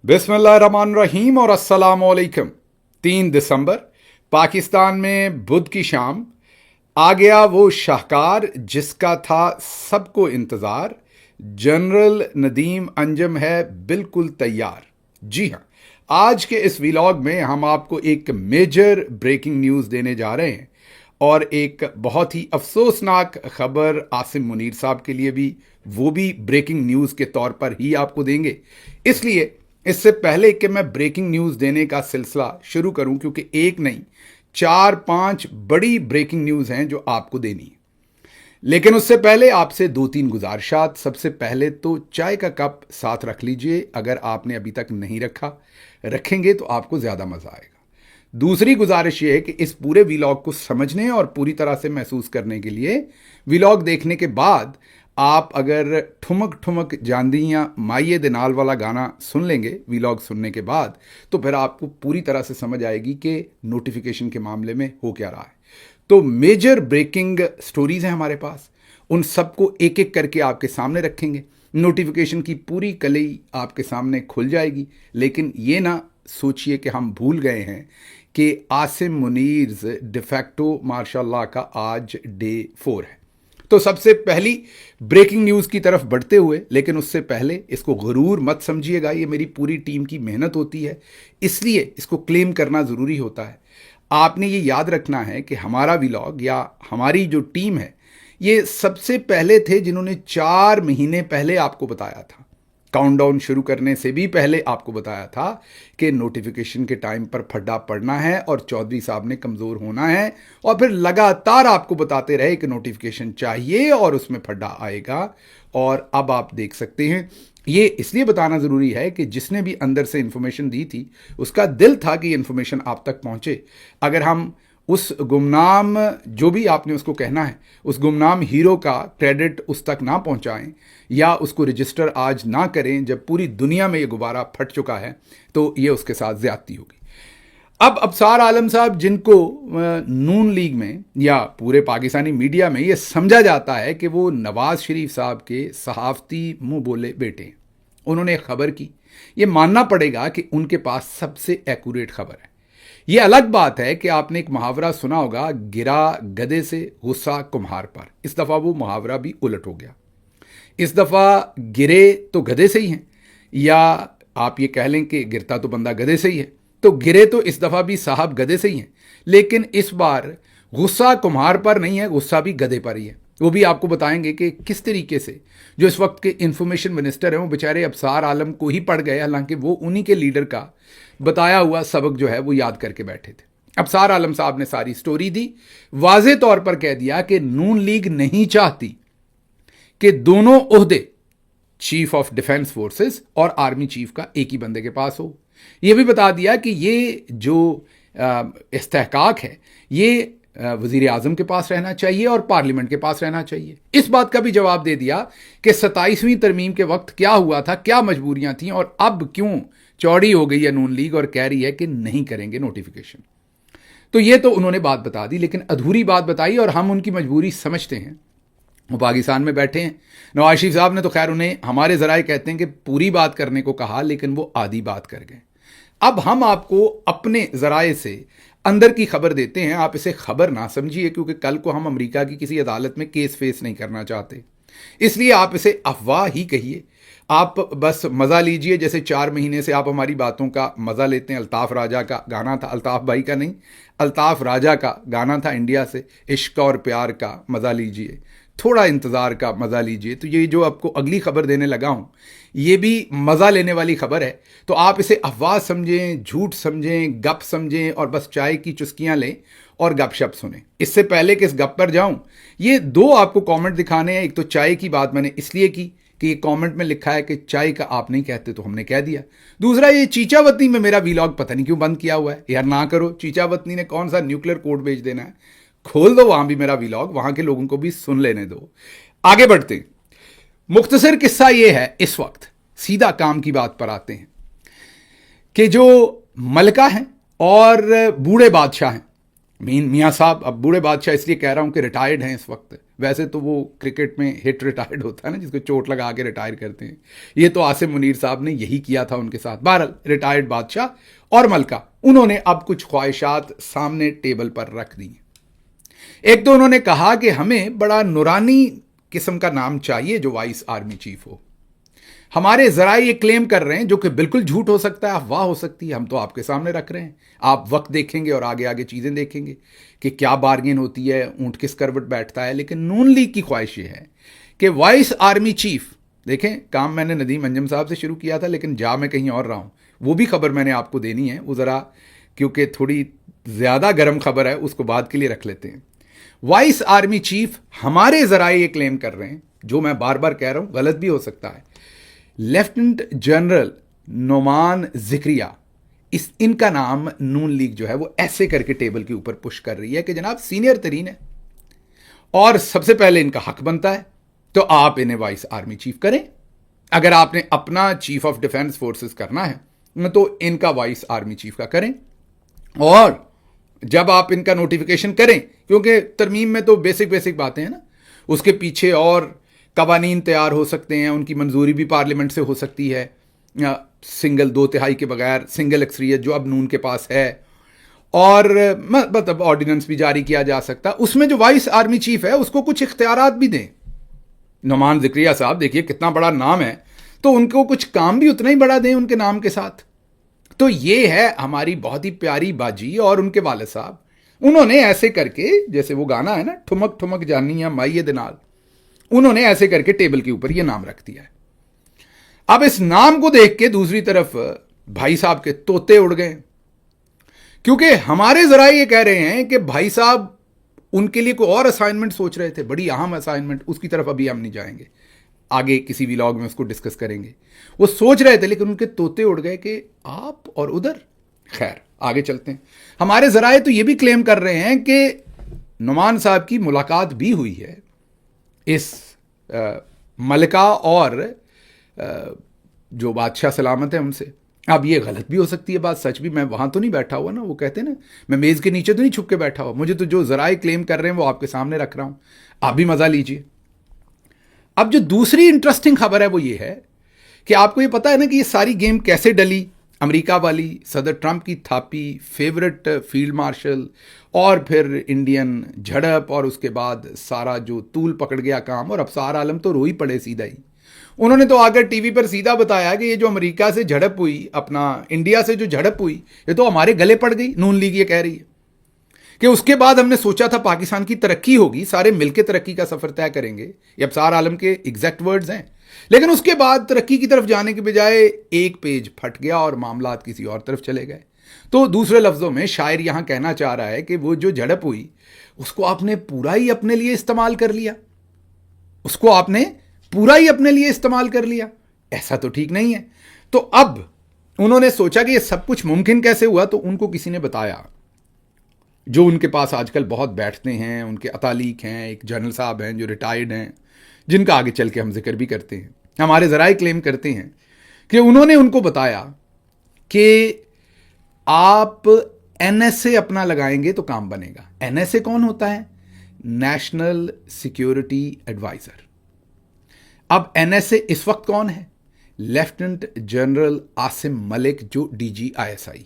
बिस्मिल्लाहिर्रहमानिर्रहीम और अस्सलामुअलैकुम। 3 दिसंबर पाकिस्तान में बुध की शाम आ गया वो शाहकार जिसका था सबको इंतज़ार। जनरल नदीम अंजम है बिल्कुल तैयार। जी हाँ, आज के इस व्लॉग में हम आपको एक मेजर ब्रेकिंग न्यूज़ देने जा रहे हैं और एक बहुत ही अफसोसनाक खबर आसिम मुनीर साहब के लिए भी, वो भी ब्रेकिंग न्यूज़ के तौर पर ही आपको देंगे। इसलिए इससे पहले कि मैं ब्रेकिंग न्यूज़ देने का सिलसिला शुरू करूं, क्योंकि एक नहीं 4-5 बड़ी ब्रेकिंग न्यूज़ हैं जो आपको देनी है, लेकिन उससे पहले आपसे 2-3 गुजारिशात। सबसे पहले तो चाय का कप साथ रख लीजिए, अगर आपने अभी तक नहीं रखा, रखेंगे तो आपको ज़्यादा मज़ा आएगा। दूसरी गुजारिश ये है कि इस पूरे व्लॉग को समझने और पूरी तरह से महसूस करने के लिए व्लॉग देखने के बाद आप अगर ठुमक ठुमक जांदियाँ माइये दे नाल वाला गाना सुन लेंगे व्लॉग सुनने के बाद, तो फिर आपको पूरी तरह से समझ आएगी कि नोटिफिकेशन के मामले में हो क्या रहा है। तो मेजर ब्रेकिंग स्टोरीज हैं हमारे पास, उन सबको एक एक करके आपके सामने रखेंगे। नोटिफिकेशन की पूरी कलई आपके सामने खुल जाएगी, लेकिन ये ना सोचिए कि हम भूल गए हैं कि आसिम मुनीर डिफैक्टो माशाल्लाह का आज डे 4 है। तो सबसे पहली ब्रेकिंग न्यूज़ की तरफ बढ़ते हुए, लेकिन उससे पहले इसको गरूर मत समझिएगा, ये मेरी पूरी टीम की मेहनत होती है, इसलिए इसको क्लेम करना ज़रूरी होता है। आपने ये याद रखना है कि हमारा व्लॉग या हमारी जो टीम है, ये सबसे पहले थे जिन्होंने 4 महीने पहले आपको बताया था, काउंटडाउन शुरू करने से भी पहले आपको बताया था कि नोटिफिकेशन के टाइम पर फड्डा पड़ना है और चौधरी साहब ने कमज़ोर होना है, और फिर लगातार आपको बताते रहे कि नोटिफिकेशन चाहिए और उसमें फड्डा आएगा। और अब आप देख सकते हैं, ये इसलिए बताना ज़रूरी है कि जिसने भी अंदर से इन्फॉर्मेशन दी थी उसका दिल था कि ये इन्फॉर्मेशन आप तक पहुँचे। अगर हम उस गुमनाम, जो भी आपने उसको कहना है, उस गुमनाम हीरो का क्रेडिट उस तक ना पहुंचाएं या उसको रजिस्टर आज ना करें जब पूरी दुनिया में ये गुब्बारा फट चुका है, तो ये उसके साथ ज्यादती होगी। अब अबसार आलम साहब, जिनको नून लीग में या पूरे पाकिस्तानी मीडिया में ये समझा जाता है कि वो नवाज शरीफ साहब के सहाफ़ती मुंह बोले बेटे हैं, उन्होंने एक खबर की। ये मानना पड़ेगा कि उनके पास सबसे एक्यूरेट खबर है। ये अलग बात है कि आपने एक मुहावरा सुना होगा, गिरा गधे से गुस्सा कुम्हार पर। इस दफ़ा वो मुहावरा भी उलट हो गया। इस दफ़ा गिरे तो गधे से ही हैं, या आप ये कह लें कि गिरता तो बंदा गधे से ही है, तो गिरे तो इस दफ़ा भी साहब गधे से ही हैं, लेकिन इस बार गुस्सा कुम्हार पर नहीं है, गुस्सा भी गधे पर ही है। वो भी आपको बताएंगे कि किस तरीके से जो इस वक्त के इंफॉर्मेशन मिनिस्टर हैं वो बेचारे अबसार आलम को ही पड़ गए, हालांकि वो उन्हीं के लीडर का बताया हुआ सबक जो है वो याद करके बैठे थे। अबसार आलम साहब ने सारी स्टोरी दी, वाजे तौर पर कह दिया कि नून लीग नहीं चाहती कि दोनों ओहदे चीफ ऑफ डिफेंस फोर्सेस और आर्मी चीफ का एक ही बंदे के पास हो। यह भी बता दिया कि ये जो इस्तेहकाक है ये वज़ीर आज़म के पास रहना चाहिए और पार्लियामेंट के पास रहना चाहिए। इस बात का भी जवाब दे दिया कि 27वीं तरमीम के वक्त क्या हुआ था, क्या मजबूरियां थीं, और अब क्यों चौड़ी हो गई है नून लीग और कह रही है कि नहीं करेंगे नोटिफिकेशन। तो ये तो उन्होंने बात बता दी, लेकिन अधूरी बात बताई, और हम उनकी मजबूरी समझते हैं। वो पाकिस्तान में बैठे हैं। नवाज शरीफ साहब ने तो खैर उन्हें, हमारे ज़राए कहते हैं कि पूरी बात करने को कहा, लेकिन वो आधी बात कर गए। अब हम आपको अपने ज़राए से अंदर की खबर देते हैं। आप इसे खबर ना समझिए, क्योंकि कल को हम अमेरिका की किसी अदालत में केस फेस नहीं करना चाहते, इसलिए आप इसे अफवाह ही कहिए। आप बस मज़ा लीजिए, जैसे 4 महीने से आप हमारी बातों का मज़ा लेते हैं। अल्ताफ़ राजा का गाना था, अल्ताफ़ भाई का नहीं, अल्ताफ़ राजा का गाना था इंडिया से, इश्क और प्यार का मज़ा लीजिए, थोड़ा इंतज़ार का मज़ा लीजिए। तो ये जो आपको अगली खबर देने लगा हूँ, ये भी मज़ा लेने वाली खबर है। तो आप इसे अफवाह समझें, झूठ समझें, गप समझें, और बस चाय की चुस्कियाँ लें और गपशप सुने। इससे पहले कि इस गप पर जाऊँ, ये 2 आपको कमेंट दिखाने हैं। एक तो चाय की बात मैंने इसलिए की कि ये कमेंट में लिखा है कि चाय का आप नहीं कहते, तो हमने कह दिया। दूसरा, ये चीचावतनी में मेरा व्लॉग पता नहीं क्यों बंद किया हुआ है। यार ना करो, चीचावतनी ने कौन सा न्यूक्लियर कोड भेज देना है, खोल दो वहां भी मेरा व्लॉग, वहां के लोगों को भी सुन लेने दो। आगे बढ़ते हैं। मुख्तसर किस्सा ये है, इस वक्त सीधा काम की बात पर आते हैं कि जो मलका हैं और बूढ़े बादशाह हैं, मियाँ साहब, अब बूढ़े बादशाह इसलिए कह रहा हूं कि रिटायर्ड हैं इस वक्त, वैसे तो वो क्रिकेट में हिट रिटायर्ड होता है ना, जिसको चोट लगा के रिटायर करते हैं। ये तो आसिम मुनीर साहब ने यही किया था उनके साथ। बहरहाल रिटायर्ड बादशाह और मलका, उन्होंने अब कुछ ख्वाहिशात सामने टेबल पर रख दी। एक तो उन्होंने कहा कि हमें बड़ा नूरानी किस्म का नाम चाहिए जो वाइस आर्मी चीफ हो। हमारे जराए ये क्लेम कर रहे हैं, जो कि बिल्कुल झूठ हो सकता है, अफवाह हो सकती है, हम तो आपके सामने रख रहे हैं। आप वक्त देखेंगे और आगे आगे चीज़ें देखेंगे कि क्या बार्गेन होती है, ऊंट किस करवट बैठता है। लेकिन नून लीग की ख्वाहिश ये है कि वाइस आर्मी चीफ, देखें काम मैंने नदीम अंजम साहब से शुरू किया था, लेकिन जा मैं कहीं और रहा हूं। वो भी खबर मैंने आपको देनी है, वो ज़रा क्योंकि थोड़ी ज़्यादा गर्म खबर है, उसको बाद के लिए रख लेते हैं। वाइस आर्मी चीफ हमारे जराए ये क्लेम कर रहे हैं, जो मैं बार बार कह रहा हूं, गलत भी हो सकता है, लेफ्टिनेंट जनरल नोमान जिक्रिया, इनका नाम नून लीग जो है वो ऐसे करके टेबल के ऊपर पुश कर रही है कि जनाब सीनियर तरीन है और सबसे पहले इनका हक बनता है, तो आप इन्हें वाइस आर्मी चीफ करें। अगर आपने अपना चीफ ऑफ डिफेंस फोर्सेस करना है तो इनका वाइस आर्मी चीफ का करें। और जब आप इनका नोटिफिकेशन करें, क्योंकि तरमीम में तो बेसिक बेसिक बातें हैं ना, उसके पीछे और कवानीन तैयार हो सकते हैं, उनकी मंजूरी भी पार्लियामेंट से हो सकती है, सिंगल 2/3 के बगैर, सिंगल अक्सरियत जो अब नून के पास है, और मतलब ऑर्डिनेंस भी जारी किया जा सकता। उसमें जो वाइस आर्मी चीफ है उसको कुछ इख्तियारात भी दें। नोमान जिक्रिया साहब देखिए कितना बड़ा नाम है, तो उनको कुछ काम भी उतना ही बड़ा दें उनके नाम के साथ। तो ये है हमारी बहुत ही प्यारी बाजी और उनके वाले साहब, उन्होंने ऐसे करके, जैसे वो गाना है ना, ठुमक ठुमक जानी या माइये दिनाल, उन्होंने ऐसे करके टेबल के ऊपर ये नाम रख दिया है। अब इस नाम को देख के दूसरी तरफ भाई साहब के तोते उड़ गए, क्योंकि हमारे जराए ये कह रहे हैं कि भाई साहब उनके लिए कोई और असाइनमेंट सोच रहे थे, बड़ी अहम असाइनमेंट, उसकी तरफ अभी हम नहीं जाएंगे, आगे किसी व्लॉग में उसको डिस्कस करेंगे। वो सोच रहे थे लेकिन उनके तोते उड़ गए कि आप और उधर। खैर आगे चलते हैं। हमारे जराए तो ये भी क्लेम कर रहे हैं कि नुमान साहब की मुलाकात भी हुई है इस मलिका और जो बादशाह सलामत है उनसे। अब ये गलत भी हो सकती है बात, सच भी, मैं वहां तो नहीं बैठा हुआ ना, वो कहते हैं ना मैं मेज के नीचे तो नहीं छुप के बैठा हुआ, मुझे तो जो जराए क्लेम कर रहे हैं वो आपके सामने रख रहा हूं, आप भी मजा लीजिए। अब जो दूसरी इंटरेस्टिंग खबर है वो ये है कि आपको ये पता है ना कि ये सारी गेम कैसे डली। अमेरिका वाली, सदर ट्रंप की थापी, फेवरेट फील्ड मार्शल, और फिर इंडियन झड़प, और उसके बाद सारा जो तूल पकड़ गया काम, और अफसार आलम तो रो ही पड़े सीधा ही। उन्होंने तो आकर टीवी पर सीधा बताया कि ये जो अमेरिका से झड़प हुई, अपना इंडिया से जो झड़प हुई, ये तो हमारे गले पड़ गई। नून लीग ये कह रही है कि उसके बाद हमने सोचा था पाकिस्तान की तरक्की होगी, सारे मिलकर तरक्की का सफर तय करेंगे, ये अफसार आलम के एग्जैक्ट वर्ड्स हैं। लेकिन उसके बाद तरक्की की तरफ जाने के बजाय एक पेज फट गया और मामलात किसी और तरफ चले गए। तो दूसरे लफ्जों में शायर यहां कहना चाह रहा है कि वो जो झड़प हुई उसको आपने पूरा ही अपने लिए इस्तेमाल कर लिया, उसको आपने पूरा ही अपने लिए इस्तेमाल कर लिया, ऐसा तो ठीक नहीं है। तो अब उन्होंने सोचा कि ये सब कुछ मुमकिन कैसे हुआ, तो उनको किसी ने बताया, जो उनके पास आजकल बहुत बैठते हैं, उनके अतालीक हैं, एक जनरल साहब हैं जो रिटायर्ड हैं, जिनका आगे चल के हम जिक्र भी करते हैं। हमारे जराए क्लेम करते हैं कि उन्होंने उनको बताया कि आप एनएसए अपना लगाएंगे तो काम बनेगा। एनएसए कौन होता है? National security adviser. अब एनएसए इस वक्त कौन है? लेफ्टिनेंट जनरल आसिम मलिक, जो DGISI।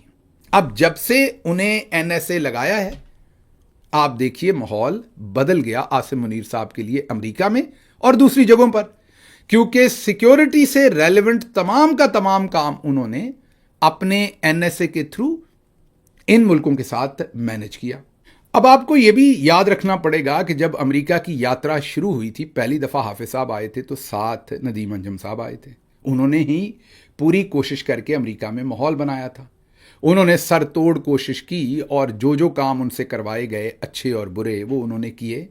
अब जब से उन्हें एनएसए लगाया है, आप देखिए माहौल बदल गया आसिम मुनीर साहब के लिए अमेरिका में और दूसरी जगहों पर, क्योंकि सिक्योरिटी से रेलेवेंट तमाम का तमाम काम उन्होंने अपने एनएसए के थ्रू इन मुल्कों के साथ मैनेज किया। अब आपको यह भी याद रखना पड़ेगा कि जब अमेरिका की यात्रा शुरू हुई थी, पहली दफा हाफिज साहब आए थे तो साथ नदीम अंजम साहब आए थे। उन्होंने ही पूरी कोशिश करके अमेरिका में माहौल बनाया था। उन्होंने सर तोड़ कोशिश की और जो जो काम उनसे करवाए गए, अच्छे और बुरे, वो उन्होंने किए,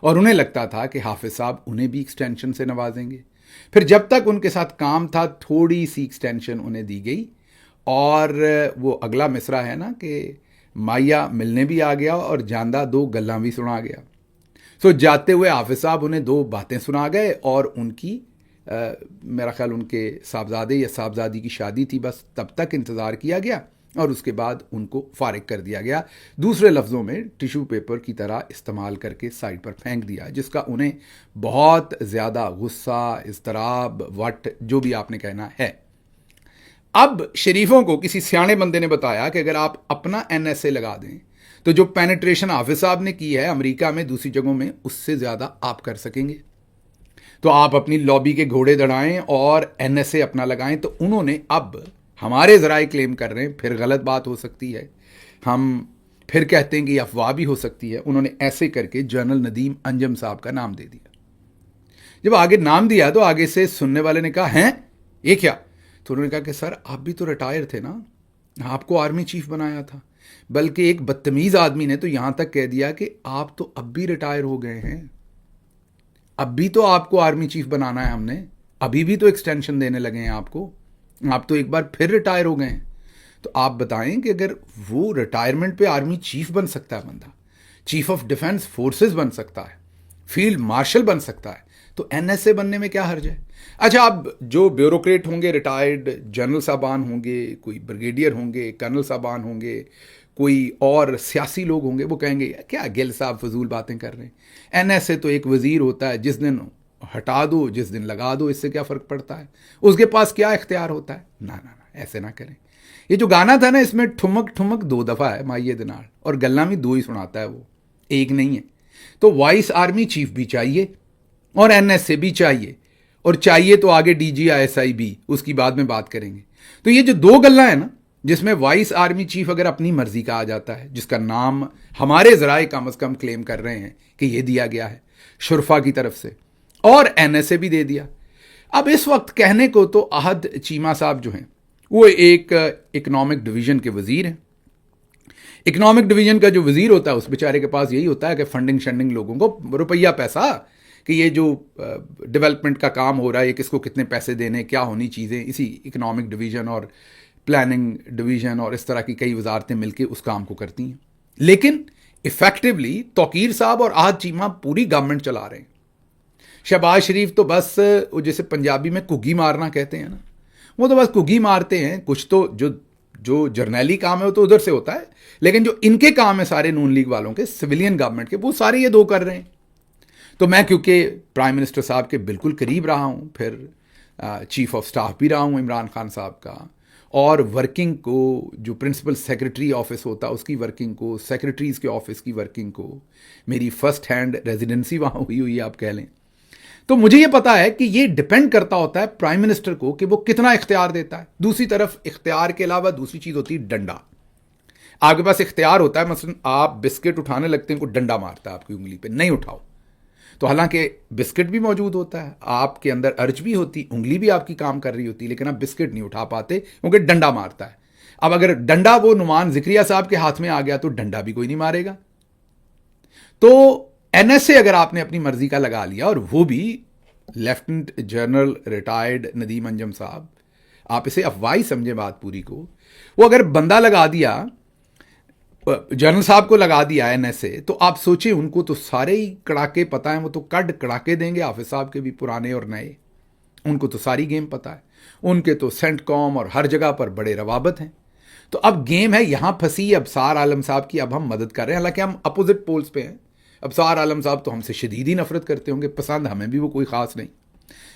और उन्हें लगता था कि हाफिज साहब उन्हें भी एक्सटेंशन से नवाजेंगे। फिर जब तक उनके साथ काम था, थोड़ी सी एक्सटेंशन उन्हें दी गई, और वो अगला मिसरा है ना कि माया मिलने भी आ गया और जानदा 2 गल्लां भी सुना गया। सो जाते हुए हाफिज साहब उन्हें 2 बातें सुना गए, और उनकी मेरा ख्याल उनके साहबजादे या साहबजादी की शादी थी, बस तब तक इंतज़ार किया गया और उसके बाद उनको फारिग कर दिया गया। दूसरे लफ्ज़ों में टिश्यू पेपर की तरह इस्तेमाल करके साइड पर फेंक दिया, जिसका उन्हें बहुत ज़्यादा गुस्सा, इज़्तिराब, वट, जो भी आपने कहना है। अब शरीफों को किसी सियाणे बंदे ने बताया कि अगर आप अपना NSA लगा दें तो जो पेनिट्रेशन हाफिज साहब ने की है अमेरिका में, दूसरी जगहों में, उससे ज़्यादा आप कर सकेंगे। तो आप अपनी लॉबी के घोड़े दौड़ाएं और NSA अपना लगाएं। तो उन्होंने, अब हमारे ज़राए क्लेम कर रहे हैं, फिर गलत बात हो सकती है, हम फिर कहते हैं कि अफवाह भी हो सकती है, उन्होंने ऐसे करके जनरल नदीम अंजम साहब का नाम दे दिया। जब आगे नाम दिया तो आगे से सुनने वाले ने कहा, हैं ये क्या? तो उन्होंने कहा कि सर आप भी तो रिटायर थे ना, आपको आर्मी चीफ बनाया था। बल्कि एक बदतमीज़ आदमी ने तो यहां तक कह दिया कि आप तो अब भी रिटायर हो गए हैं, अब भी तो आपको आर्मी चीफ बनाना है हमने, अभी भी तो एक्सटेंशन देने लगे हैं आपको, आप तो एक बार फिर रिटायर हो गए हैं। तो आप बताएं कि अगर वो रिटायरमेंट पे आर्मी चीफ बन सकता है बंदा, चीफ ऑफ डिफेंस फोर्सेस बन सकता है, फील्ड मार्शल बन सकता है, तो NSA बनने में क्या हर्ज है? अच्छा, अब जो ब्यूरोक्रेट होंगे, रिटायर्ड जनरल साहबान होंगे, कोई ब्रिगेडियर होंगे, कर्नल साहबान होंगे, कोई और सियासी लोग होंगे, वो कहेंगे क्या गिल साहब फजूल बातें कर रहे हैं, NSA तो एक वजीर होता है, जिस दिन हटा दो जिस दिन लगा दो, इससे क्या फ़र्क पड़ता है, उसके पास क्या इख्तियार होता है। ना ना ना, ऐसे ना करें। ये जो गाना था ना, इसमें ठुमक ठुमक 2 दफ़ा है माइये दिनार, और गल्ला भी 2 ही सुनाता है, वो एक नहीं है। तो वाइस आर्मी चीफ भी चाहिए और NSA भी चाहिए, और चाहिए तो आगे DGISI भी, उसकी बाद में बात करेंगे। तो ये जो 2 गल्ला है ना, जिसमें वाइस आर्मी चीफ अगर अपनी मर्जी का आ जाता है, जिसका नाम हमारे ज़राए कम से कम क्लेम कर रहे हैं कि ये दिया गया है शुरफा की तरफ से, और NSA भी दे दिया। अब इस वक्त कहने को तो अहद चीमा साहब जो हैं, वो एक इकोनॉमिक डिवीज़न के वज़ीर हैं। इकोनॉमिक डिवीज़न का जो वज़ीर होता है, उस बेचारे के पास यही होता है कि फंडिंग शंडिंग, लोगों को रुपया पैसा, कि ये जो डेवलपमेंट का काम हो रहा है, ये किसको कितने पैसे देने, क्या होनी चीज़ें, इसी इकोनॉमिक डिवीज़न और प्लानिंग डिवीज़न और इस तरह की कई वजारतें मिलकर उस काम को करती हैं। लेकिन इफेक्टिवली तौकीर साहब और अहद चीमा पूरी गवर्नमेंट चला रहे हैं। शहबाज शरीफ तो बस जैसे पंजाबी में कुग्गी मारना कहते हैं ना, वो तो बस कुग्गी मारते हैं। कुछ तो जो जर्नैली काम है वो तो उधर से होता है, लेकिन जो इनके काम है सारे नून लीग वालों के, सिविलियन गवर्नमेंट के, वो सारे ये 2 कर रहे हैं। तो मैं क्योंकि प्राइम मिनिस्टर साहब के बिल्कुल करीब रहा हूँ, फिर चीफ ऑफ स्टाफ भी रहा हूँ इमरान खान साहब का, और वर्किंग को, जो प्रिंसिपल सेक्रेटरी ऑफिस होता है उसकी वर्किंग को, सेक्रेटरीज़ के ऑफिस की वर्किंग को, मेरी फर्स्ट हैंड रेजिडेंसी वहाँ हुई है आप कह लें। तो मुझे ये पता है कि ये डिपेंड करता होता है प्राइम मिनिस्टर को कि वो कितना इख्तियार देता है। दूसरी तरफ इख्तियार के अलावा दूसरी चीज़ होती है डंडा। आपके पास इख्तियार होता है, मसलन आप बिस्किट उठाने लगते हैं, कोई डंडा मारता है आपकी उंगली पे, नहीं उठाओ, तो हालांकि बिस्किट भी मौजूद होता है, आपके अंदर अर्ज भी होती, उंगली भी आपकी काम कर रही होती, लेकिन आप बिस्किट नहीं उठा पाते क्योंकि डंडा मारता है। अब अगर डंडा वो नुमान जिक्रिया साहब के हाथ में आ गया तो डंडा भी कोई नहीं मारेगा। तो NSA अगर आपने अपनी मर्जी का लगा लिया, और वो भी lieutenant general retired Nadeem Anjum साहब, आप इसे अफवाही समझे बात पूरी को, वो अगर बंदा लगा दिया, जनरल साहब को लगा दिया NSA, तो आप सोचिए उनको तो सारे ही कड़ाके पता है, वो तो कड़ाके देंगे, हाफिज साहब के भी पुराने और नए, उनको तो सारी गेम पता है, उनके तो सेंटकॉम और हर जगह पर बड़े रवाबत हैं। तो अब गेम है यहां फंसी अबसार आलम साहब की, अब हम मदद कर रहे हैं, हालांकि हम अपोजिट पोल्स पे हैं। अबसार आलम साहब तो हमसे शदीद ही नफरत करते होंगे, पसंद हमें भी वो कोई खास नहीं,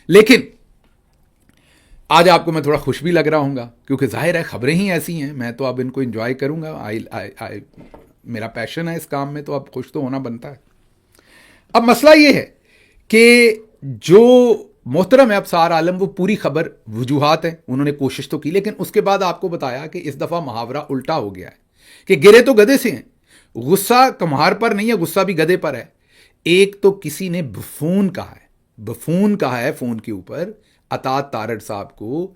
लेकिन आज आपको मैं थोड़ा खुश भी लग रहा हूँगा, क्योंकि जाहिर है खबरें ही ऐसी हैं, मैं तो अब इनको एंजॉय करूँगा। मेरा पैशन है इस काम में, तो अब खुश तो होना बनता है। अब मसला ये है कि जो मोहतरम है अबसार आलम, वो पूरी खबर वजूहात है, उन्होंने कोशिश तो की, लेकिन उसके बाद आपको बताया कि इस दफ़ा मुहावरा उल्टा हो गया है कि गिरे तो गधे से हैं। गुस्सा कम्हार पर नहीं है, गुस्सा भी गधे पर है। एक तो किसी ने बफून कहा है फ़ोन के ऊपर अतात तारड़ साहब को,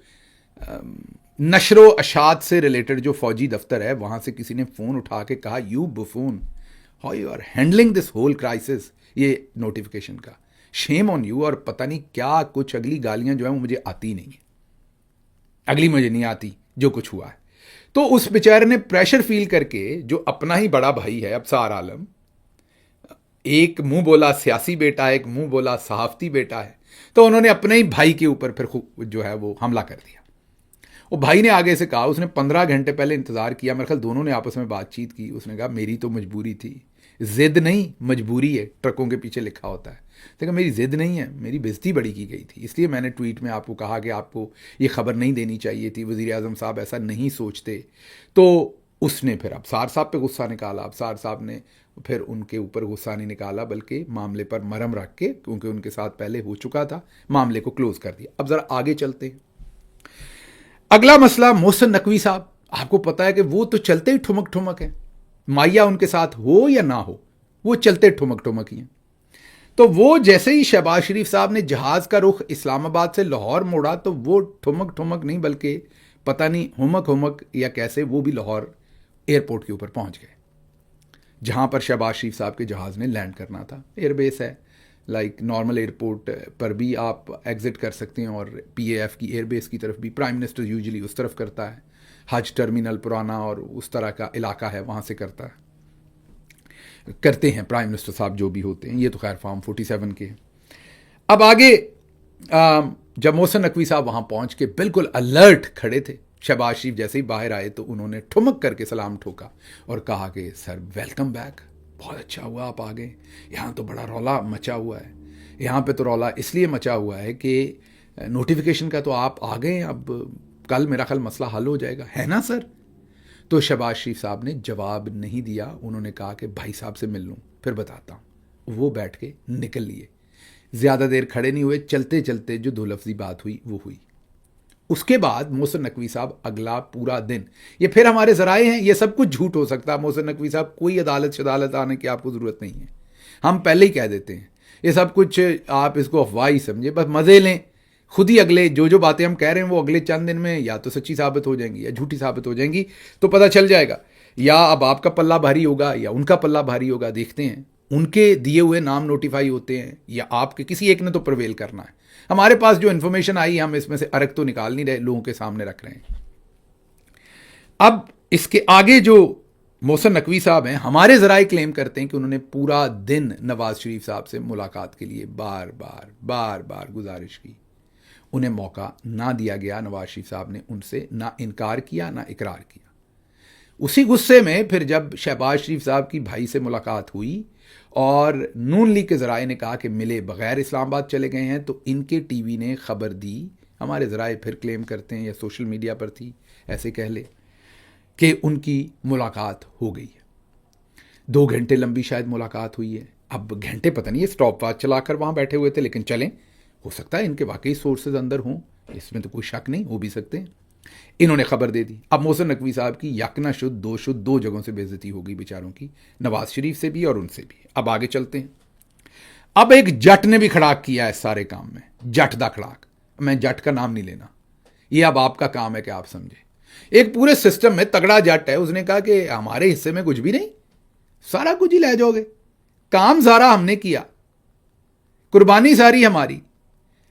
नशरो अशात से रिलेटेड जो फौजी दफ्तर है वहां से किसी ने फ़ोन उठा के कहा, you buffoon, how you are handling this whole crisis, ये नोटिफिकेशन का, शेम ऑन यू। और पता नहीं क्या कुछ अगली गालियां जो है वो मुझे आती नहीं है, अगली मुझे नहीं आती जो कुछ हुआ है। तो उस बेचारे ने प्रेशर फील करके, जो अपना ही बड़ा भाई है अबसार आलम, एक मुंह बोला सियासी बेटा है, एक मुंह बोला सहाफती बेटा है, तो उन्होंने अपने ही भाई के ऊपर फिर जो है वो हमला कर दिया। वो भाई ने आगे से कहा, उसने 15 घंटे पहले इंतज़ार किया, मेरे ख्याल दोनों ने आपस में बातचीत की। उसने कहा मेरी तो मजबूरी थी, ज़िद नहीं मजबूरी है, ट्रकों के पीछे लिखा होता है। देखा मेरी ज़िद नहीं है, मेरी बेइज्जती बड़ी की गई थी, इसलिए मैंने ट्वीट में आपको कहा कि आपको ये खबर नहीं देनी चाहिए थी, वज़ीर आज़म साहब ऐसा नहीं सोचते। तो उसने फिर अबसार साहब पे गुस्सा निकाला। अबसार साहब ने फिर उनके ऊपर गुस्सा नहीं निकाला, बल्कि मामले पर मरहम रख के, क्योंकि उनके साथ पहले हो चुका था, मामले को क्लोज कर दिया। अब ज़रा आगे चलते हैं। अगला मसला मोहसिन नकवी साहब। आपको पता है कि वो तो चलते ही ठुमक ठुमक है, माया उनके साथ हो या ना हो, वो चलते ठुमक ठुमक ही हैं। तो वो जैसे ही शहबाज शरीफ साहब ने जहाज़ का रुख इस्लामाबाद से लाहौर मोड़ा, तो वो ठुमक ठुमक नहीं बल्कि पता नहीं हुमक हुमक या कैसे, वो भी लाहौर एयरपोर्ट के ऊपर पहुंच गए, जहां पर शहबाज शरीफ साहब के जहाज़ ने लैंड करना था। एयरबेस है, लाइक नॉर्मल एयरपोर्ट पर भी आप एग्जिट कर सकते हैं, और PAF की एयरबेस की तरफ भी प्राइम मिनिस्टर यूजुअली उस तरफ करता है। हज टर्मिनल पुराना और उस तरह का इलाका है, वहाँ से करते हैं प्राइम मिनिस्टर साहब जो भी होते हैं। ये तो खैर फॉर्म 47 के। अब आगे जब मोहसिन नकवी साहब वहाँ पहुँच के बिल्कुल अलर्ट खड़े थे, शहबाज शरीफ जैसे ही बाहर आए तो उन्होंने ठुमक करके सलाम ठोका और कहा कि सर वेलकम बैक, बहुत अच्छा हुआ आप आ गए। यहाँ तो बड़ा रौला मचा हुआ है, यहाँ पे तो रौला इसलिए मचा हुआ है कि नोटिफिकेशन का तो आप आ गए, अब कल मेरा ख्याल मसला हल हो जाएगा, है ना सर। तो शहबाज शरीफ साहब ने जवाब नहीं दिया, उन्होंने कहा कि भाई साहब से मिल लूँ फिर बताता हूँ। वो बैठ के निकल लिए, ज़्यादा देर खड़े नहीं हुए, चलते चलते जो दो लफ्ज़ी बात हुई वो हुई। उसके बाद मोहसिन नकवी साहब अगला पूरा दिन, ये फिर हमारे ज़राए हैं, ये सब कुछ झूठ हो सकता है। मोहसिन नकवी साहब कोई अदालत शदालत आने की आपको ज़रूरत नहीं है, हम पहले ही कह देते हैं, ये सब कुछ आप इसको अफवाह ही समझे, बस मज़े लें। खुद ही अगले जो बातें हम कह रहे हैं वो अगले चंद दिन में या तो सच्ची साबित हो जाएंगी या झूठी साबित हो जाएंगी, तो पता चल जाएगा। या अब आपका पल्ला भारी होगा या उनका पल्ला भारी होगा, देखते हैं। उनके दिए हुए नाम नोटिफाई होते हैं या आपके, किसी एक ने तो प्रवेल करना है। हमारे पास जो इन्फॉर्मेशन आई, हम इसमें से अरक तो निकाल नहीं रहे, लोगों के सामने रख रहे हैं। अब इसके आगे जो मोहसिन नकवी साहब हैं, हमारे ज़राए क्लेम करते हैं कि उन्होंने पूरा दिन नवाज शरीफ साहब से मुलाकात के लिए बार बार गुजारिश की, उन्हें मौका ना दिया गया। नवाज शरीफ साहब ने उनसे ना इनकार किया ना इकरार किया। उसी गुस्से में फिर जब शहबाज शरीफ साहब की भाई से मुलाकात हुई और नून लीग के ज़राए ने कहा कि मिले बगैर इस्लामाबाद चले गए हैं, तो इनके टीवी ने खबर दी, हमारे ज़राए फिर क्लेम करते हैं, या सोशल मीडिया पर थी ऐसे कह ले, कि उनकी मुलाकात हो गई है। 2 घंटे लंबी शायद मुलाकात हुई है। अब घंटे पता नहीं, ये स्टॉप वॉच चलाकर वहाँ बैठे हुए थे, लेकिन चलें, हो सकता है इनके वाकई सोर्सेज अंदर हों, इसमें तो कोई शक नहीं, हो भी सकते हैं। इन्होंने खबर दे दी। अब मोहसिन नकवी साहब की यकना शुद्ध दो जगहों से बेइज्जती हो गई बेचारों की, नवाज शरीफ से भी और उनसे भी। अब आगे चलते हैं। अब एक जट ने भी खड़ाक किया है सारे काम में, जट दा खड़ाक। मैं जट का नाम नहीं लेना, ये अब आपका काम है कि आप समझे। एक पूरे सिस्टम में तगड़ा जट है, उसने कहा कि हमारे हिस्से में कुछ भी नहीं, सारा कुछ ही ले जाओगे, काम सारा हमने किया, कुर्बानी सारी हमारी,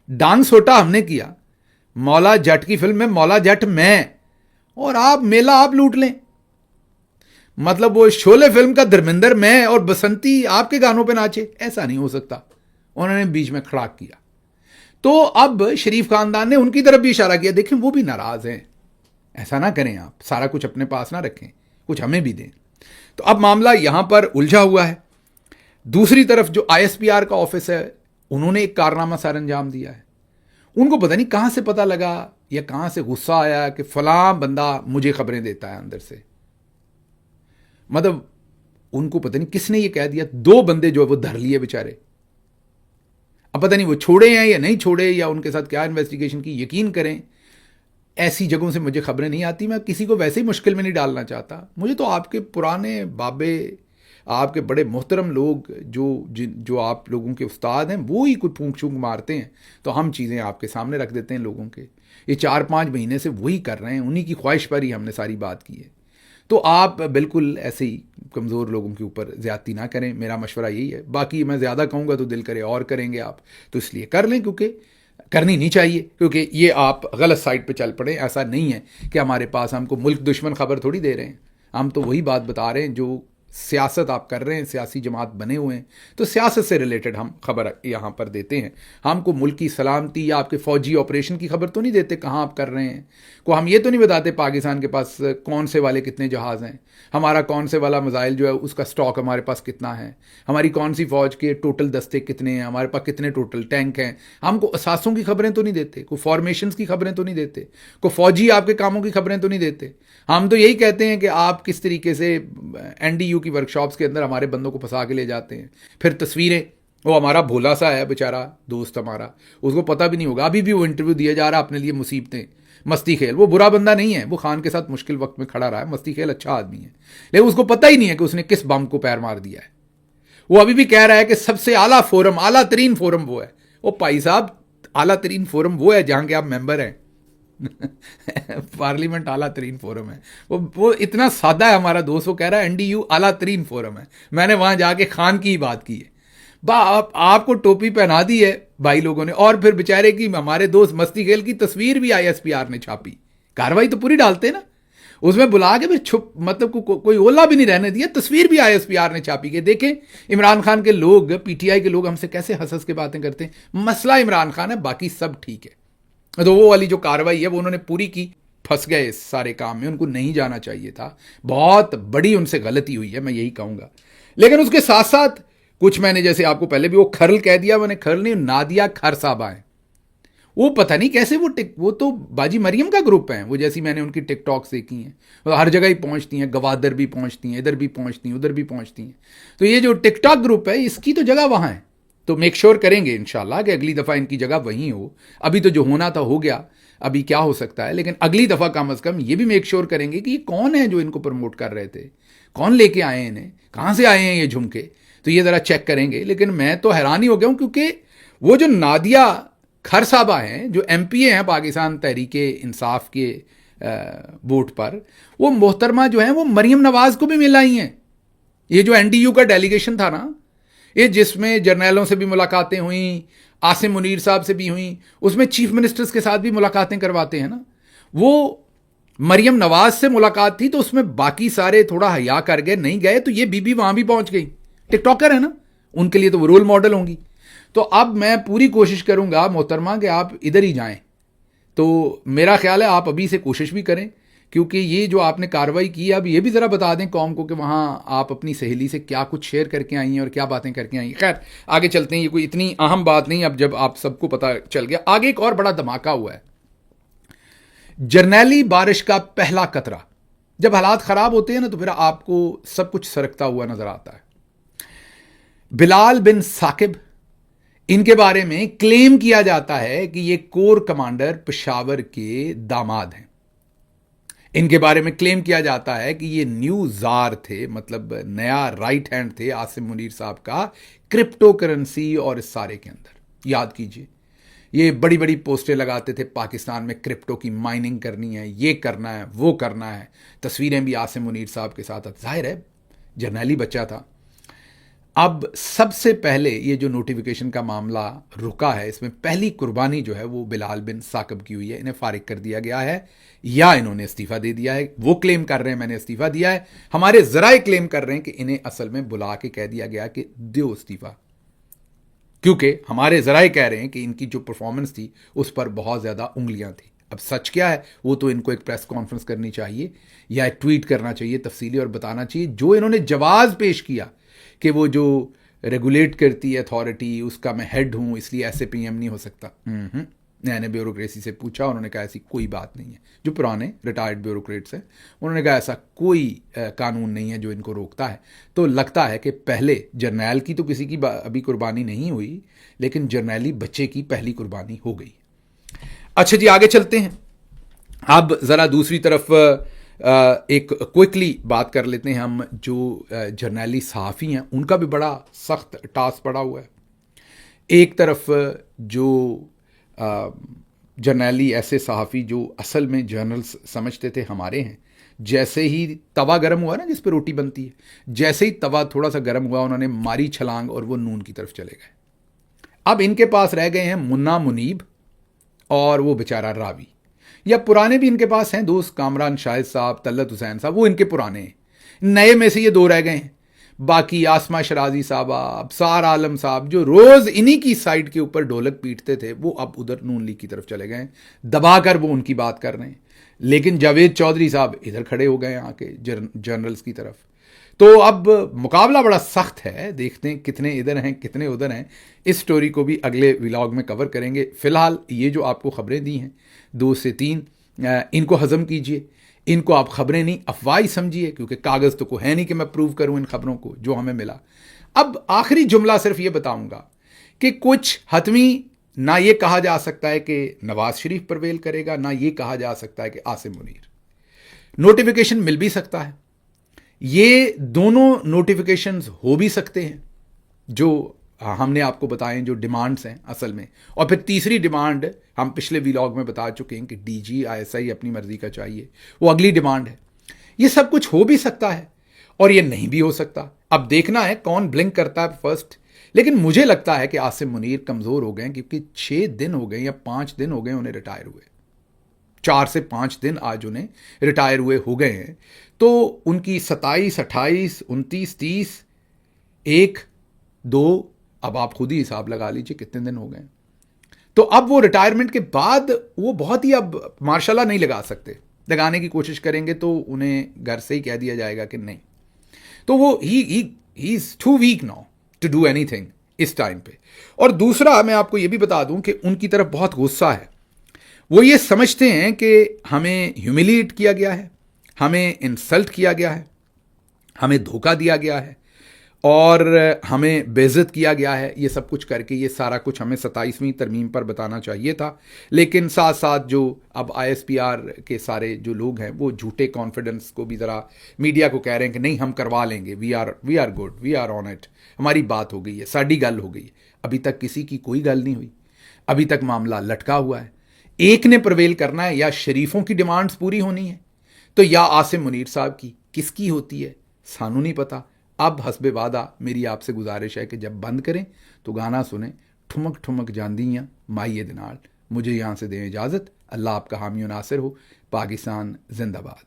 डांग सोटा हमने किया। मौला जट की फिल्म में मौला जट मैं, और आप मेला आप लूट लें। मतलब वो शोले फिल्म का धर्मेंद्र मैं और बसंती आपके गानों पे नाचे, ऐसा नहीं हो सकता। उन्होंने बीच में खड़ाक किया। तो अब शरीफ खानदान ने उनकी तरफ भी इशारा किया, देखें वो भी नाराज हैं, ऐसा ना करें, आप सारा कुछ अपने पास ना रखें, कुछ हमें भी दें। तो अब मामला यहां पर उलझा हुआ है। दूसरी तरफ जो ISPR का ऑफिस है, उन्होंने एक कारनामा सर अंजाम दिया है। उनको पता नहीं कहां से पता लगा या कहां से गुस्सा आया कि फलां बंदा मुझे खबरें देता है अंदर से। मतलब उनको पता नहीं किसने ये कह दिया, 2 बंदे जो है वो धर लिए बेचारे। अब पता नहीं वो छोड़े हैं या नहीं छोड़े, या उनके साथ क्या इन्वेस्टिगेशन की। यकीन करें, ऐसी जगहों से मुझे खबरें नहीं आती, मैं किसी को वैसे ही मुश्किल में नहीं डालना चाहता। मुझे तो आपके पुराने बाबे, आपके बड़े मोहतरम लोग जो आप लोगों के उस्ताद हैं, वो ही कुछ फूंक छूंक मारते हैं, तो हम चीज़ें आपके सामने रख देते हैं लोगों के। ये 4-5 महीने से वही कर रहे हैं, उन्हीं की ख्वाहिश पर ही हमने सारी बात की है। तो आप बिल्कुल ऐसे ही कमज़ोर लोगों के ऊपर ज़्यादती ना करें, मेरा मशवरा यही है। बाकी मैं ज़्यादा कहूँगा तो दिल करे और करेंगे आप, तो इसलिए कर लें, क्योंकि करनी नहीं चाहिए, क्योंकि ये आप गलत साइड पे चल पड़े। ऐसा नहीं है कि हमारे पास, हमको मुल्क दुश्मन खबर थोड़ी दे रहे हैं, हम तो वही बात बता रहे हैं जो सियासत आप कर रहे हैं, सियासी जमात बने हुए हैं, तो सियासत से रिलेटेड हम खबर यहाँ पर देते हैं। हमको मुल्क की सलामती या आपके फौजी ऑपरेशन की खबर तो नहीं देते, कहाँ आप कर रहे हैं। को हम ये तो नहीं बताते पाकिस्तान के पास कौन से वाले कितने जहाज़ हैं, हमारा कौन से वाला मिसाइल जो है उसका स्टॉक हमारे पास कितना है, हमारी कौन सी फ़ौज के टोटल दस्ते कितने हैं, हमारे पास कितने टोटल टैंक हैं। हमको असासों की खबरें तो नहीं देते, को फॉर्मेशंस की खबरें तो नहीं देते, को फौजी आपके कामों की खबरें तो नहीं देते। हम तो यही कहते हैं कि आप किस तरीके से NDU की वर्कशॉप्स के अंदर हमारे बंदों को फंसा के ले जाते हैं। फिर तस्वीरें, वो हमारा भोला सा है बेचारा दोस्त हमारा, उसको पता भी नहीं होगा, अभी भी वो इंटरव्यू दिया जा रहा है अपने लिए मुसीबतें, मस्ती खेल। वो बुरा बंदा नहीं है, वो खान के साथ मुश्किल वक्त में खड़ा रहा है, मस्ती खेल अच्छा आदमी है, लेकिन उसको पता ही नहीं है कि उसने किस बम को पैर मार दिया है। वो अभी भी कह रहा है कि सबसे आला फोरम, आला तरीन फोरम वो है। वो भाई साहब, आला तरीन फोरम वो है जहां के आप मेंबर हैं। पार्लियामेंट आला तरीन फोरम है। वो इतना सादा है हमारा दोस्त, वो कह रहा है NDU आला तरीन फोरम है। मैंने वहां जाके खान की ही बात की है। आपको टोपी पहना दी है भाई लोगों ने, और फिर बेचारे की हमारे दोस्त मस्ती खेल की तस्वीर भी ISPR ने छापी। कार्रवाई तो पूरी डालते ना, उसमें बुला के फिर छुप, मतलब कोई ओला भी नहीं रहने दिया। तस्वीर भी ISPR ने छापी के देखें इमरान खान के लोग, PTI के लोग हमसे कैसे हंस हंस के बातें करते हैं। मसला इमरान खान है, बाकी सब ठीक है। तो वो वाली जो कार्रवाई है वो उन्होंने पूरी की, फंस गए इस सारे काम में, उनको नहीं जाना चाहिए था। बहुत बड़ी उनसे गलती हुई है, मैं यही कहूँगा। लेकिन उसके साथ साथ कुछ, मैंने जैसे आपको पहले भी वो खरल कह दिया, मैंने खरल नहीं, नादिया खरसाबा है। वो पता नहीं कैसे वो तो बाजी मरियम का ग्रुप है। वो जैसी मैंने उनकी टिकटॉक्स देखी हैं, वो हर जगह ही पहुंचती हैं, गवादर भी पहुंचती हैं, इधर भी पहुंचती हैं, उधर भी पहुंचती हैं। तो ये जो टिकटॉक ग्रुप है, इसकी तो जगह वहाँ है। तो मेक श्योर करेंगे इंशाल्लाह कि अगली दफ़ा इनकी जगह वहीं हो। अभी तो जो होना था हो गया, अभी क्या हो सकता है, लेकिन अगली दफ़ा कम अज़ कम ये भी मेक श्योर करेंगे कि ये कौन है जो इनको प्रमोट कर रहे थे, कौन लेके आए हैं इन्हें, कहाँ से आए हैं ये झुमके। तो ये ज़रा चेक करेंगे। लेकिन मैं तो हैरान ही हो गया हूँ, क्योंकि वो जो नादिया खरसाबा हैं, जो MPA हैं पाकिस्तान तहरीके इंसाफ के वोट पर, वो मोहतरमा जो हैं वो मरियम नवाज़ को भी मिलाई हैं। ये जो NDU का डेलीगेशन था ना, ये जिसमें जर्नैलों से भी मुलाकातें हुई, आसिम मुनीर साहब से भी हुई, उसमें चीफ मिनिस्टर्स के साथ भी मुलाकातें करवाते हैं ना। वो मरियम नवाज से मुलाकात थी, तो उसमें बाकी सारे थोड़ा हया कर गए, नहीं गए, तो ये बीबी वहां भी पहुंच गई। टिकटॉकर है ना, उनके लिए तो वो रोल मॉडल होंगी। तो अब मैं पूरी कोशिश करूंगा मोहतरमा कि आप इधर ही जाएं। तो मेरा ख्याल है आप अभी से कोशिश भी करें, क्योंकि ये जो आपने कार्रवाई की है, अब ये भी ज़रा बता दें कौम को कि वहाँ आप अपनी सहेली से क्या कुछ शेयर करके आई हैं और क्या बातें करके आई हैं। खैर आगे चलते हैं, ये कोई इतनी अहम बात नहीं। अब जब आप सबको पता चल गया, आगे एक और बड़ा धमाका हुआ है। जरनैली बारिश का पहला कतरा। जब हालात ख़राब होते हैं ना, तो फिर आपको सब कुछ सरकता हुआ नज़र आता है। बिलाल बिन साकिब, इनके बारे में क्लेम किया जाता है कि ये कोर कमांडर पेशावर के दामाद हैं। इनके बारे में क्लेम किया जाता है कि ये न्यू जार थे, मतलब नया राइट हैंड थे आसिम मुनीर साहब का क्रिप्टो करेंसी और इस सारे के अंदर। याद कीजिए, ये बड़ी बड़ी पोस्टें लगाते थे, पाकिस्तान में क्रिप्टो की माइनिंग करनी है, ये करना है, वो करना है। तस्वीरें भी आसिम मुनीर साहब के साथ, जाहिर है जर्नैली बच्चा था। अब सबसे पहले ये जो नोटिफिकेशन का मामला रुका है, इसमें पहली कुर्बानी जो है वो बिलाल बिन साकिब की हुई है। इन्हें फारिग कर दिया गया है या इन्होंने इस्तीफ़ा दे दिया है। वो क्लेम कर रहे हैं मैंने इस्तीफ़ा दिया है, हमारे ज़राए क्लेम कर रहे हैं कि इन्हें असल में बुला के कह दिया गया कि दो इस्तीफ़ा, क्योंकि हमारे ज़राए कह रहे हैं कि इनकी जो परफॉर्मेंस थी उस पर बहुत ज़्यादा उंगलियां थी। अब सच क्या है वो तो इनको एक प्रेस कॉन्फ्रेंस करनी चाहिए या एक ट्वीट करना चाहिए तफसीली, और बताना चाहिए जो इन्होंने जवाब पेश किया कि वो जो रेगुलेट करती है अथॉरिटी, उसका मैं हेड हूं, इसलिए SAPM नहीं हो सकता। मैंने ब्यूरोक्रेसी से पूछा, उन्होंने कहा ऐसी कोई बात नहीं है। जो पुराने रिटायर्ड ब्यूरोक्रेट्स हैं उन्होंने कहा ऐसा कोई कानून नहीं है जो इनको रोकता है। तो लगता है कि पहले जर्नैल की तो किसी की अभी कुर्बानी नहीं हुई, लेकिन जर्नैली बच्चे की पहली कुर्बानी हो गई। अच्छा जी, आगे चलते हैं। अब ज़रा दूसरी तरफ एक क्विकली बात कर लेते हैं हम। जो जर्नैली सहाफ़ी हैं उनका भी बड़ा सख्त टास्क पड़ा हुआ है। एक तरफ जो जर्नैली ऐसे सहाफ़ी जो असल में जर्नल्स समझते थे हमारे हैं, जैसे ही तवा गर्म हुआ ना जिस पे रोटी बनती है, जैसे ही तवा थोड़ा सा गर्म हुआ उन्होंने मारी छलांग और वो नून की तरफ चले गए। अब इनके पास रह गए हैं मुन्ना मुनीब और वो बेचारा रावी, या पुराने भी इनके पास हैं दोस्त, कामरान शाहिद साहब, तल्लत हुसैन साहब, वो इनके पुराने हैं। नए में से ये दो रह गए हैं, बाकी आसमा शराजी साहबा, अबसार आलम साहब जो रोज इन्हीं की साइड के ऊपर ढोलक पीटते थे, वो अब उधर नून लीग की तरफ चले गए, दबाकर वो उनकी बात कर रहे हैं। लेकिन जावेद चौधरी साहब इधर खड़े हो गए आके जर्नल्स की तरफ। तो अब मुकाबला बड़ा सख्त है, देखते हैं कितने इधर हैं कितने उधर हैं। इस स्टोरी को भी अगले व्लॉग में कवर करेंगे। फिलहाल ये जो आपको खबरें दी हैं 2 से 3, इनको हजम कीजिए, इनको आप खबरें नहीं अफवाह ही समझिए, क्योंकि कागज़ तो को है नहीं कि मैं प्रूव करूं इन खबरों को जो हमें मिला। अब आखिरी जुमला सिर्फ ये बताऊंगा कि कुछ हतमी ना ये कहा जा सकता है कि नवाज शरीफ परवेल करेगा, ना ये कहा जा सकता है कि आसिम मुनीर। नोटिफिकेशन मिल भी सकता है, ये दोनों नोटिफिकेशंस हो भी सकते हैं जो हमने आपको बताएं, जो डिमांड्स हैं असल में। और फिर तीसरी डिमांड हम पिछले व्लॉग में बता चुके हैं कि डीजी आईएसआई अपनी मर्जी का चाहिए, वो अगली डिमांड है। ये सब कुछ हो भी सकता है और ये नहीं भी हो सकता। अब देखना है कौन ब्लिंक करता है फर्स्ट। लेकिन मुझे लगता है कि आसिम मुनीर कमज़ोर हो गए, क्योंकि 6 दिन हो गए या 5 दिन हो गए उन्हें रिटायर हुए, 4 से 5 दिन आज उन्हें रिटायर हुए हो गए हैं। तो उनकी 27, 28, 29, 30, 1, 2, अब आप खुद ही हिसाब लगा लीजिए कितने दिन हो गए। तो अब वो रिटायरमेंट के बाद वो बहुत ही अब मार्शाल्लाह नहीं लगा सकते, लगाने की कोशिश करेंगे तो उन्हें घर से ही कह दिया जाएगा कि नहीं। तो वो he is too weak now to do anything इस टाइम पे। और दूसरा मैं आपको ये भी बता दूं कि उनकी तरफ बहुत गुस्सा है। वो ये समझते हैं कि हमें ह्यूमिलिएट किया गया है, हमें इंसल्ट किया गया है, हमें धोखा दिया गया है और हमें बेइज्जत किया गया है। ये सब कुछ करके ये सारा कुछ हमें 27वीं तरमीम पर बताना चाहिए था। लेकिन साथ साथ जो अब आईएसपीआर के सारे जो लोग हैं वो झूठे कॉन्फिडेंस को भी ज़रा मीडिया को कह रहे हैं कि नहीं हम करवा लेंगे, we are good, we are on it, हमारी बात हो गई है, साड़ी गल हो गई है। अभी तक किसी की कोई गल नहीं हुई, अभी तक मामला लटका हुआ है। एक ने प्रवेल करना है, या शरीफों की डिमांड्स पूरी होनी है तो या आसिम मुनीर साहब की, किसकी होती है सानू नहीं पता। अब हस्बे वादा मेरी आपसे गुजारिश है कि जब बंद करें तो गाना सुने, ठुमक ठुमक जांदियाँ माइये दिनाल। मुझे यहाँ से दें इजाज़त। अल्लाह आपका हामी और नासिर हो। पाकिस्तान जिंदाबाद।